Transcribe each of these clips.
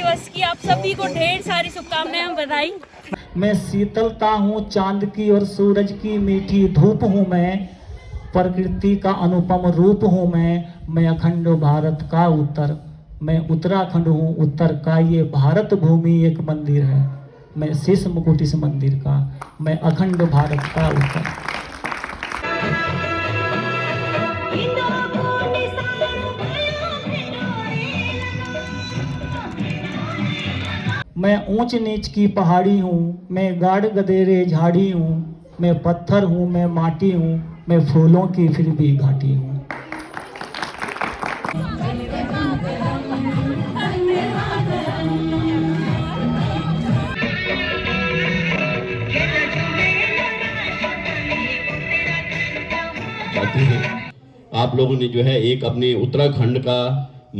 दिवस की आप सभी को ढेर सारी शुभकामनाएं, बधाई। मैं शीतलता हूँ चांद की और सूरज की मीठी धूप हूँ, मैं प्रकृति का अनुपम रूप हूँ, मैं अखंड भारत का उत्तर, मैं उत्तराखंड हूँ उत्तर का, ये भारत भूमि एक मंदिर है, मैं शीश मुकुट इस मंदिर का, मैं अखंड भारत का उत्तर। मैं ऊंच नीच की पहाड़ी हूँ, मैं गाढ़ गदेरे झाड़ी हूँ, मैं पत्थर हूँ मैं माटी हूँ, मैं फूलों की फिर भी घाटी हूँ। चाहते हैं आप लोगों ने जो है एक अपने उत्तराखंड का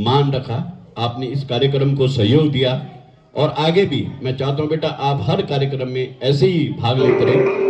मान रखा, आपने इस कार्यक्रम को सहयोग दिया और आगे भी मैं चाहता हूं बेटा आप हर कार्यक्रम में ऐसे ही भाग लेते रहे।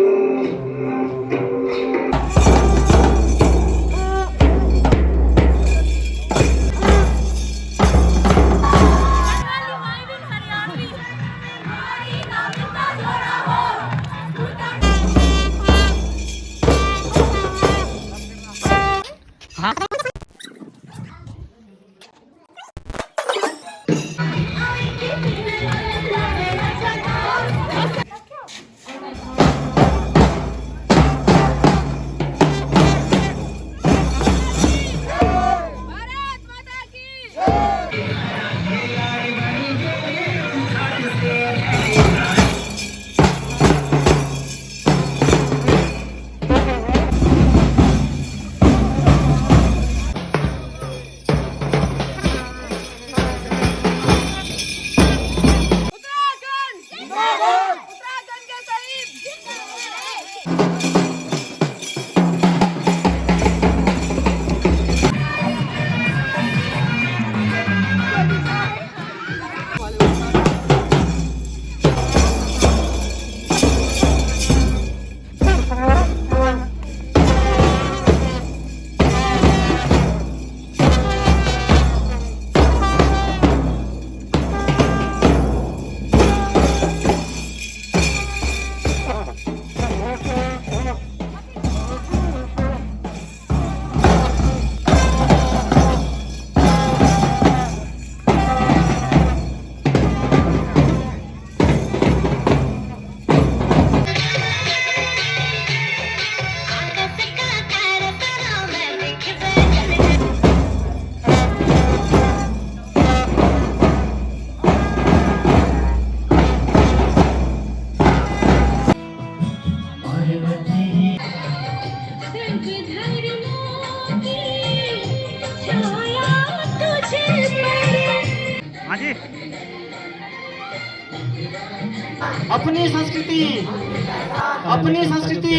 अपनी संस्कृति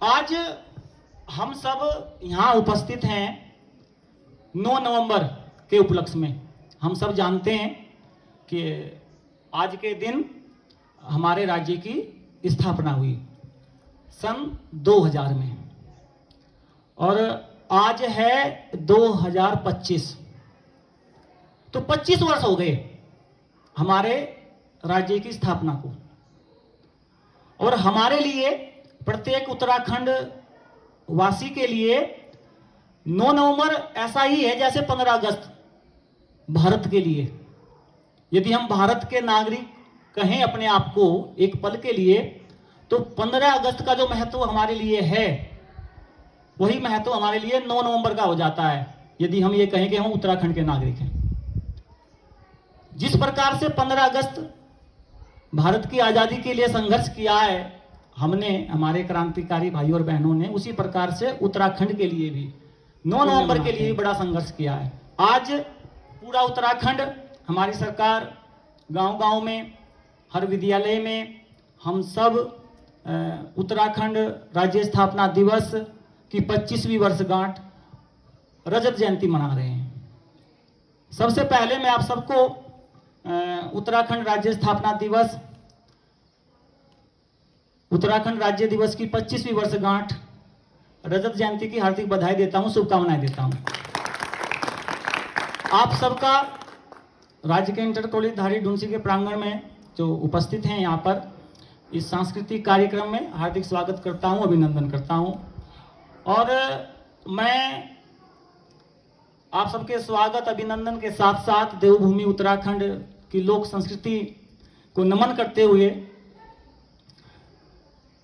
आज हम सब यहाँ उपस्थित हैं 9 नवंबर के उपलक्ष्य में। हम सब जानते हैं कि आज के दिन हमारे राज्य की स्थापना हुई सन 2000 में और आज है 2025, तो 25 वर्ष हो गए हमारे राज्य की स्थापना को। और हमारे लिए प्रत्येक उत्तराखंड वासी के लिए 9 नवंबर ऐसा ही है जैसे 15 अगस्त भारत के लिए। यदि हम भारत के नागरिक कहें अपने आप को एक पल के लिए, तो 15 अगस्त का जो महत्व हमारे लिए है वही महत्व हमारे लिए 9 नवंबर का हो जाता है, यदि हम ये कहें कि हम उत्तराखंड के नागरिक हैं। जिस प्रकार से 15 अगस्त भारत की आज़ादी के लिए संघर्ष किया है हमने, हमारे क्रांतिकारी भाइयों और बहनों ने, उसी प्रकार से उत्तराखंड के लिए भी 9 नवंबर के लिए भी बड़ा संघर्ष किया है। आज पूरा उत्तराखंड, हमारी सरकार गांव-गांव में, हर विद्यालय में हम सब उत्तराखंड राज्य स्थापना दिवस की 25वीं वर्षगांठ रजत जयंती मना रहे हैं। सबसे पहले मैं आप सबको उत्तराखंड राज्य स्थापना दिवस, उत्तराखंड राज्य दिवस की 25वीं वर्षगांठ रजत जयंती की हार्दिक बधाई देता हूं, शुभकामनाएं देता हूं। आप सबका राज्य के इंटर कॉलेज धारी ढूंसी के प्रांगण में जो उपस्थित हैं यहाँ पर इस सांस्कृतिक कार्यक्रम में हार्दिक स्वागत करता हूँ, अभिनंदन करता हूँ। और मैं आप सबके स्वागत अभिनंदन के साथ साथ देवभूमि उत्तराखंड की लोक संस्कृति को नमन करते हुए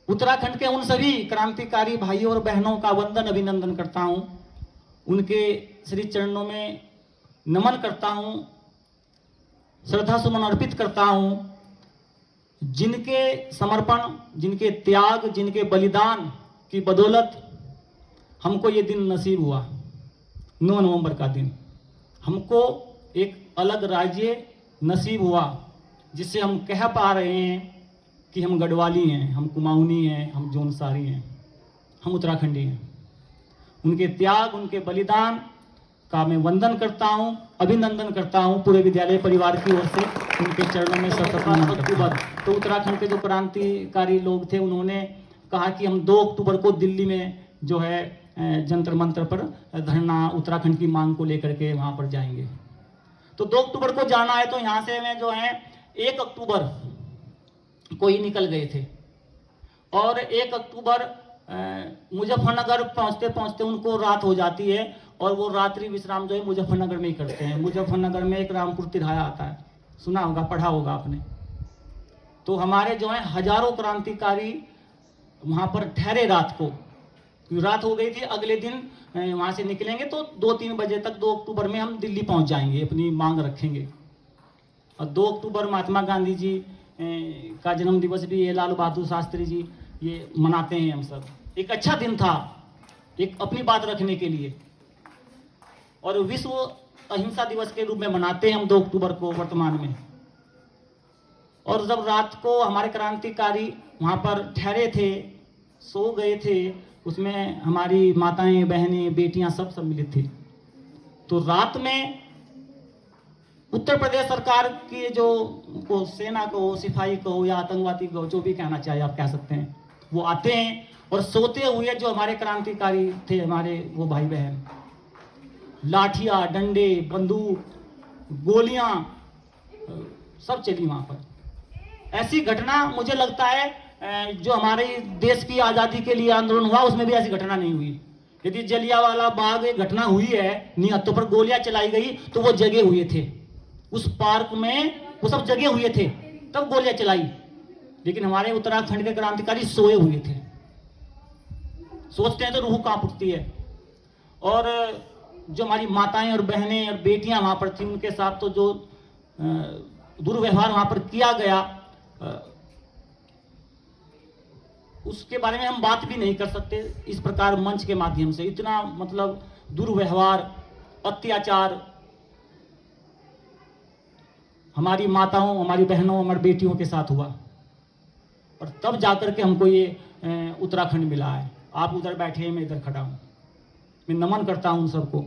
उत्तराखंड के उन सभी क्रांतिकारी भाइयों और बहनों का वंदन अभिनंदन करता हूँ, उनके श्री चरणों में नमन करता हूँ, श्रद्धा सुमन अर्पित करता हूँ। जिनके समर्पण, जिनके त्याग, जिनके बलिदान की बदौलत हमको ये दिन नसीब हुआ, 9 नवंबर का दिन। हमको एक अलग राज्य नसीब हुआ जिससे हम कह पा रहे हैं कि हम गढ़वाली हैं, हम कुमाऊनी हैं, हम जौनसारी हैं, हम उत्तराखंडी हैं। उनके त्याग, उनके बलिदान का मैं वंदन करता हूं, अभिनंदन करता हूं पूरे विद्यालय परिवार की ओर से। उनके चरणों में सतत नमन करता हूं। तो उत्तराखंड के जो क्रांतिकारी लोग थे उन्होंने कहा कि हम 2 अक्टूबर को दिल्ली में जो है जंतर मंतर पर धरना उत्तराखंड की मांग को लेकर के वहां पर जाएंगे। तो 2 अक्टूबर को जाना है, तो यहाँ से मैं जो है 1 अक्टूबर को ही निकल गए थे। और 1 अक्टूबर मुजफ्फरनगर पहुंचते पहुंचते उनको रात हो जाती है और वो रात्रि विश्राम जो है मुजफ्फरनगर में ही करते हैं। मुजफ्फरनगर में एक रामपुर तिराया आता है, सुना होगा, पढ़ा होगा आपने। तो हमारे जो है हजारों क्रांतिकारी वहां पर ठहरे रात को, रात हो गई थी। अगले दिन वहां से निकलेंगे तो 2-3 बजे तक 2 अक्टूबर में हम दिल्ली पहुंच जाएंगे, अपनी मांग रखेंगे। और 2 अक्टूबर महात्मा गांधी जी का जन्म दिवस भी है, लाल बहादुर शास्त्री जी, ये मनाते हैं हम सब। एक अच्छा दिन था एक अपनी बात रखने के लिए, और विश्व अहिंसा दिवस के रूप में मनाते हैं हम 2 अक्टूबर को वर्तमान में। और जब रात को हमारे क्रांतिकारी वहां पर ठहरे थे, सो गए थे, उसमें हमारी माताएं, बहनें, बेटियां सब सम्मिलित थी। तो रात में उत्तर प्रदेश सरकार की जो को सेना को, सिपाही को या आतंकवादी को, जो भी कहना चाहे आप कह सकते हैं, वो आते हैं और सोते हुए जो हमारे क्रांतिकारी थे, हमारे वो भाई बहन, लाठियां, डंडे, बंदूक, गोलियां सब चली वहां पर। ऐसी घटना मुझे लगता है जो हमारे देश की आज़ादी के लिए आंदोलन हुआ उसमें भी ऐसी घटना नहीं हुई। यदि जलियांवाला बाग एक घटना हुई है, निहत्तों पर गोलियां चलाई गई, तो वो जगे हुए थे उस पार्क में, वो सब जगे हुए थे, तब गोलियां चलाई। लेकिन हमारे उत्तराखंड के क्रांतिकारी सोए हुए थे। सोचते हैं तो रूह कांप उठती है। और जो हमारी माताएं और बहनें और बेटियां वहां पर थी, उनके साथ तो जो दुर्व्यवहार वहां पर किया गया, उसके बारे में हम बात भी नहीं कर सकते इस प्रकार मंच के माध्यम से। इतना मतलब दुर्व्यवहार, अत्याचार हमारी माताओं, हमारी बहनों, हमारी बेटियों के साथ हुआ, और तब जाकर के हमको ये उत्तराखंड मिला है। आप उधर बैठे हैं, मैं इधर खड़ा हूं। मैं नमन करता हूं उन सबको।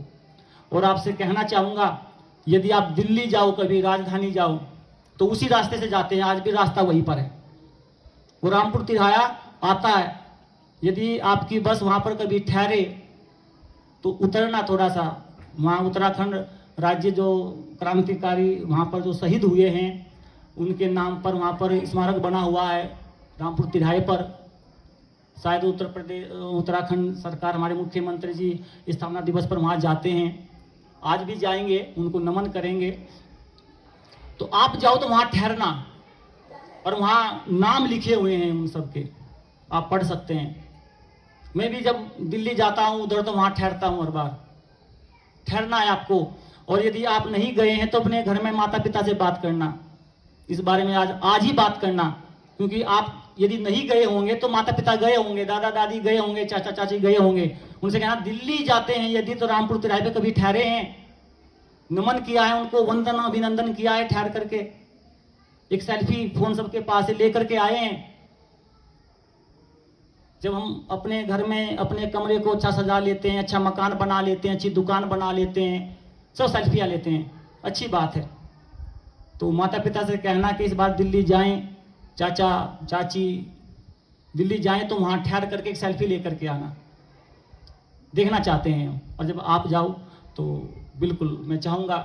और आपसे कहना चाहूंगा, यदि आप दिल्ली जाओ, कभी राजधानी जाओ, तो उसी रास्ते से जाते हैं, आज भी रास्ता वहीं पर है, वो रामपुर तिराया आता है। यदि आपकी बस वहां पर कभी ठहरे तो उतरना थोड़ा सा, वहाँ उत्तराखंड राज्य जो क्रांतिकारी वहाँ पर जो शहीद हुए हैं उनके नाम पर वहाँ पर स्मारक बना हुआ है रामपुर तिराहे पर। शायद उत्तराखंड सरकार, हमारे मुख्यमंत्री जी स्थापना दिवस पर वहाँ जाते हैं, आज भी जाएंगे, उनको नमन करेंगे। तो आप जाओ तो वहाँ ठहरना, और वहाँ नाम लिखे हुए हैं उन सब के, आप पढ़ सकते हैं। मैं भी जब दिल्ली जाता हूँ उधर तो वहाँ ठहरता हूँ, हर बार ठहरना है आपको। और यदि आप नहीं गए हैं तो अपने घर में माता पिता से बात करना इस बारे में, आज ही बात करना, क्योंकि आप यदि नहीं गए होंगे तो माता पिता गए होंगे, दादा दादी गए होंगे, चाचा चाची गए होंगे, उनसे कहना दिल्ली जाते हैं यदि तो रामपुर तिराहे पे कभी ठहरे हैं, नमन किया है उनको, वंदन अभिनंदन किया है ठहर करके, एक सेल्फी फोन सबके पास से लेकर के आए हैं। जब हम अपने घर में अपने कमरे को अच्छा सजा लेते हैं, अच्छा मकान बना लेते हैं, अच्छी दुकान बना लेते हैं, सब सेल्फियाँ लेते हैं, अच्छी बात है। तो माता पिता से कहना कि इस बार दिल्ली जाएं, चाचा चाची दिल्ली जाएं तो वहाँ ठहर करके एक सेल्फी लेकर के आना, देखना चाहते हैं। और जब आप जाओ तो बिल्कुल मैं चाहूँगा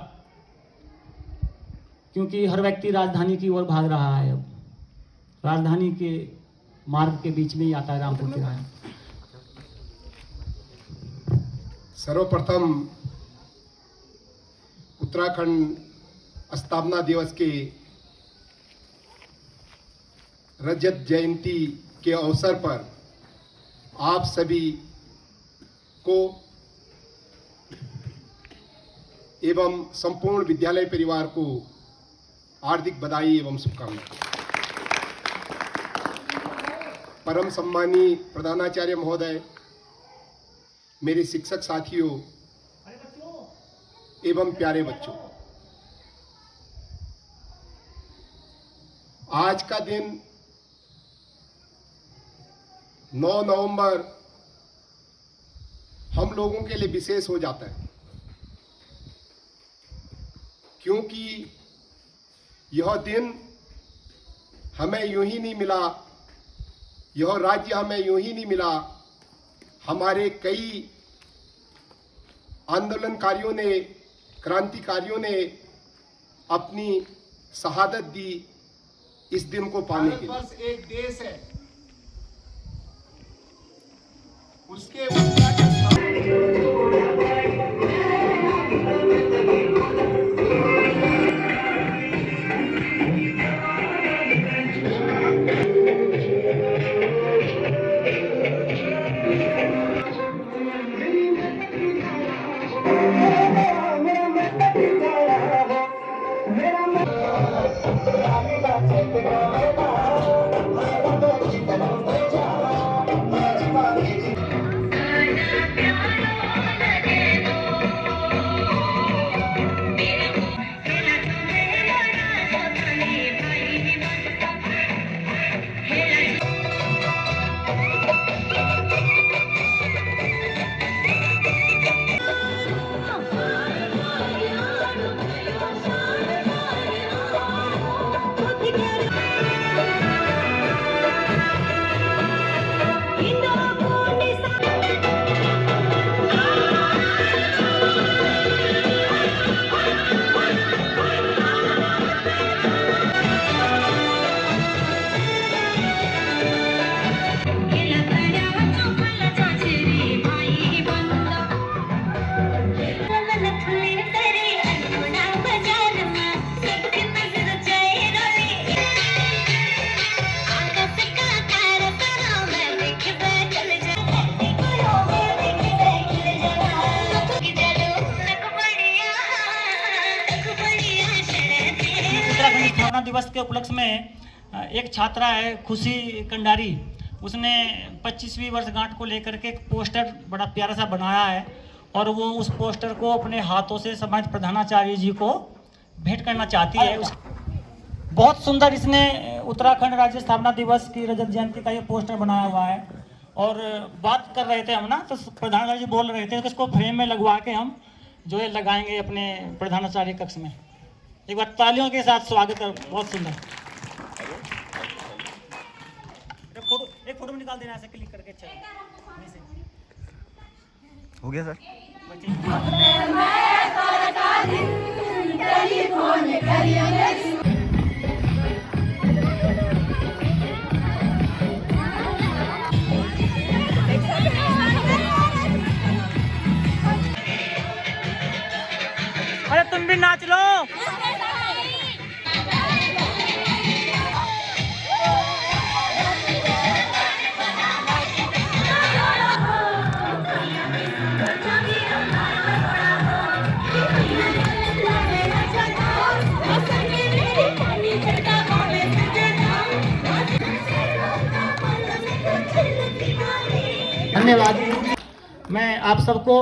क्योंकि हर व्यक्ति राजधानी की ओर भाग रहा है। अब राजधानी के मार्ग के बीच में ही आता है रामपुर तिराहा। सर्वप्रथम उत्तराखंड स्थापना दिवस के रजत जयंती के अवसर पर आप सभी को एवं संपूर्ण विद्यालय परिवार को हार्दिक बधाई एवं शुभकामनाएं। परम सम्मानी प्रधानाचार्य महोदय, मेरे शिक्षक साथियों एवं प्यारे बच्चों, आज का दिन 9 नवंबर हम लोगों के लिए विशेष हो जाता है, क्योंकि यह दिन हमें यूं ही नहीं मिला, यह राज्य हमें यूं ही नहीं मिला। हमारे कई आंदोलनकारियों ने, क्रांतिकारियों ने अपनी शहादत दी इस दिन को पाने के लिए। भारतवर्ष एक देश है, उसके स्थापना दिवस के उपलक्ष्य में एक छात्रा है खुशी कंडारी, उसने 25वीं वर्षगांठ को लेकर के एक पोस्टर बड़ा प्यारा सा बनाया है और वो उस पोस्टर को अपने हाथों से समाज प्रधानाचार्य जी को भेंट करना चाहती है। बहुत सुंदर इसने उत्तराखंड राज्य स्थापना दिवस की रजत जयंती का ये पोस्टर बनाया हुआ है और बात कर रहे थे हम ना, तो प्रधानाचार्य जी बोल रहे थे तो इसको फ्रेम में लगवा के हम जो है लगाएंगे अपने प्रधानाचार्य कक्ष में। एक बार तालियों के साथ स्वागत है। बहुत सुंदर। एक फोटो निकाल देना ऐसे क्लिक करके। अच्छा हो गया सर। अरे तुम भी नाच लो। धन्यवाद। मैं आप सबको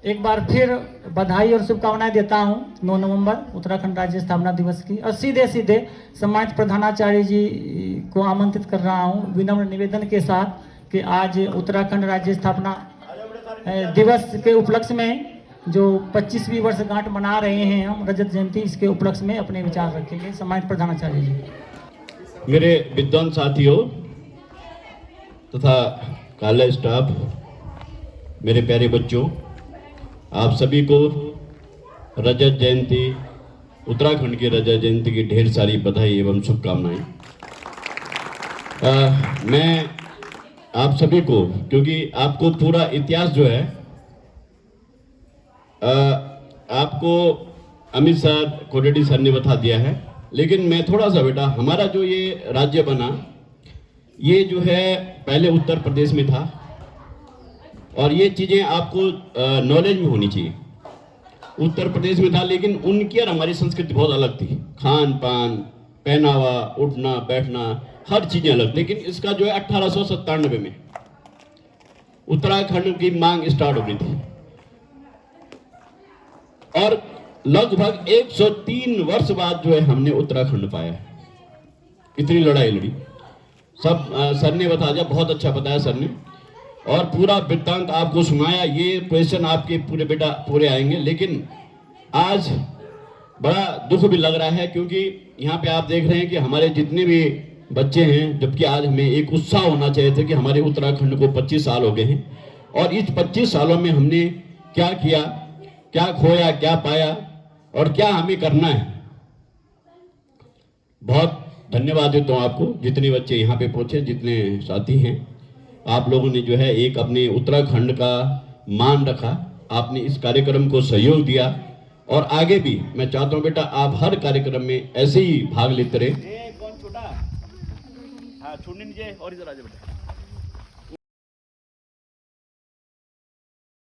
एक बार फिर बधाई और शुभकामनाएं देता हूं 9 नवंबर उत्तराखंड राज्य स्थापना दिवस की। और सीधे सीधे सम्मानित प्रधानाचार्य जी को आमंत्रित कर रहा हूं विनम्र निवेदन के साथ कि आज उत्तराखंड राज्य स्थापना दिवस के उपलक्ष्य में जो 25वीं वर्षगांठ मना रहे हैं हम रजत जयंती, इसके उपलक्ष्य में अपने विचार रखेंगे सम्मानित प्रधानाचार्य जी। मेरे विद्वान साथियों तथा कॉलेज स्टाफ, मेरे प्यारे बच्चों, आप सभी को रजत जयंती उत्तराखंड की रजा जयंती की ढेर सारी बधाई एवं शुभकामनाएं। मैं आप सभी को, क्योंकि आपको पूरा इतिहास जो है आपको अमित सर, कोटेडी सर ने बता दिया है, लेकिन मैं थोड़ा सा बेटा, हमारा जो ये राज्य बना, ये जो है पहले उत्तर प्रदेश में था, और ये चीज़ें आपको नॉलेज में होनी चाहिए। उत्तर प्रदेश में था, लेकिन उनकी और हमारी संस्कृति बहुत अलग थी। खान पान, पहनावा, उठना बैठना, हर चीज़ें अलग। लेकिन इसका जो है 1897 में उत्तराखंड की मांग स्टार्ट हो गई थी, और लगभग 103 वर्ष बाद जो है हमने उत्तराखंड पाया। इतनी लड़ाई लड़ी, सब सर ने बता दिया, बहुत अच्छा बताया सर ने, और पूरा वृत्तांत आपको सुनाया। ये क्वेश्चन आपके पूरे बेटा पूरे आएंगे, लेकिन आज बड़ा दुख भी लग रहा है, क्योंकि यहाँ पे आप देख रहे हैं कि हमारे जितने भी बच्चे हैं, जबकि आज हमें एक उत्साह होना चाहिए था कि हमारे उत्तराखंड को 25 साल हो गए हैं, और इस 25 सालों में हमने क्या किया, क्या खोया, क्या पाया, और क्या हमें करना है। बहुत धन्यवाद देता हूँ आपको, जितने बच्चे यहाँ पे पहुंचे, जितने साथी हैं। आप लोगों ने जो है एक अपने उत्तराखंड का मान रखा, आपने इस कार्यक्रम को सहयोग दिया, और आगे भी मैं चाहता हूँ बेटा आप हर कार्यक्रम में ऐसे ही भाग लेते रहे। कौन छोटा? हाँ, छोड़ने नीचे और इधर आ जा बेटा।